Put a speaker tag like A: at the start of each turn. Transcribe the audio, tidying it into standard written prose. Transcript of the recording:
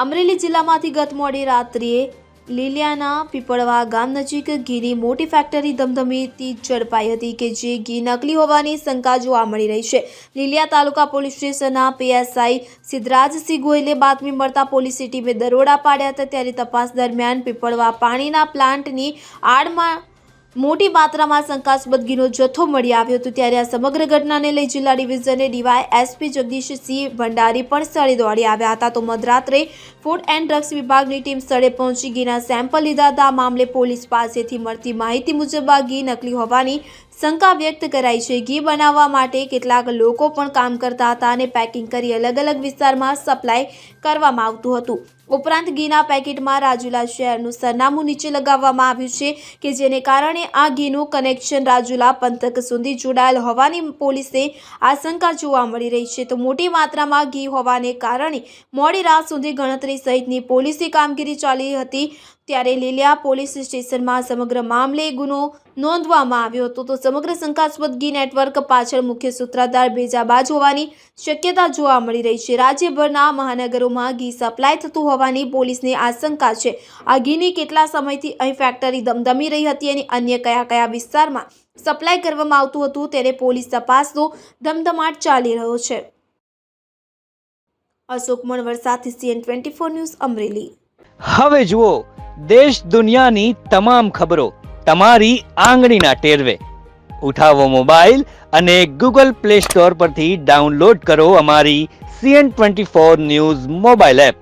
A: અમરેલી જિલ્લામાંથી ગત મોડી રાત્રિએ લીલિયાના પીપળવા ગામ નજીક ઘીની મોટી ફેક્ટરી ધમધમીતી ઝડપાઈ હતી કે જે ઘી નકલી હોવાની શંકા જોવા મળી રહી છે। લીલિયા તાલુકા પોલીસ સ્ટેશનના પીએસઆઈ સિદ્ધરાજસિંહ ગોયલે બાતમી મળતા પોલીસ ટીમે દરોડા પાડ્યા હતા। ત્યારે તપાસ દરમિયાન પીપળવા પાણીના પ્લાન્ટની આડમાં મોટી માત્રામાં શંકાસ્પદ ઘીનો જથ્થો મળી આવ્યો હતો। ત્યારે આ સમગ્ર ઘટનાને લઈ જિલ્લા ડિવિઝને ડીવાયએસપી જગદીશસિંહ ભંડારી પણ સ્થળે દોડી આવ્યા હતા। તો મધરાત્રે ફૂડ એન્ડ ડ્રગ્સ વિભાગની ટીમ સ્થળે પહોંચી ઘીના સેમ્પલ લીધા હતા। આ મામલે પોલીસ પાસેથી મળતી માહિતી મુજબ આ ઘી નકલી હોવાની શંકા વ્યક્ત કરાઈ છે। ઘી બનાવવા માટે કેટલાક લોકો પણ કામ કરતા હતા અને પેકિંગ કરી અલગ અલગ વિસ્તારમાં સપ્લાય કરવામાં આવતું હતું। ઉપરાંત ઘીના પેકેટમાં રાજુલા શહેરનું સરનામું નીચે લગાવવામાં આવ્યું છે કે જેને કારણે આ ઘીનું કનેક્શન રાજુલા પંથક સુધી જોડાયેલ હોવાની પોલીસને આશંકા જોવા મળી રહી છે। તો મોટી માત્રામાં ઘી હોવાને કારણે મોડી રાત સુધી ગણતરી સહિતની પોલીસની કામગીરી ચાલી હતી। ત્યારે લીલિયા પોલીસ સ્ટેશનમાં સમગ્ર મામલે ગુનો નોંધવામાં આવ્યો હતો। તો સમગ્ર શંકાસ્પદ ઘી નેટવર્ક પાછળ મુખ્ય સૂત્રધાર ભેજાબાજ હોવાની શક્યતા જોવા મળી રહી છે। રાજ્યભરના મહાનગરોમાં ઘી સપ્લાય થતું હોવાની પોલીસને આશંકા છે। આ ઘીની કેટલા સમયથી અહીં ફેક્ટરી ધમધમી રહી હતી અને અન્ય કયા કયા વિસ્તારમાં સપ્લાય કરવામાં આવતું હતું તેને પોલીસ તપાસનો ધમધમાટ ચાલી રહ્યો છે। અશોક મણવર સાથે CN24 ન્યૂઝ અમરેલી।
B: હવે જુઓ દેશ દુનિયાની તમામ ખબરો તમારી આંગળીના ટેરવે। ઉઠાવો મોબાઈલ અને Google Play Store પરથી ડાઉનલોડ કરો અમારી CN24 ન્યૂઝ મોબાઈલ એપ।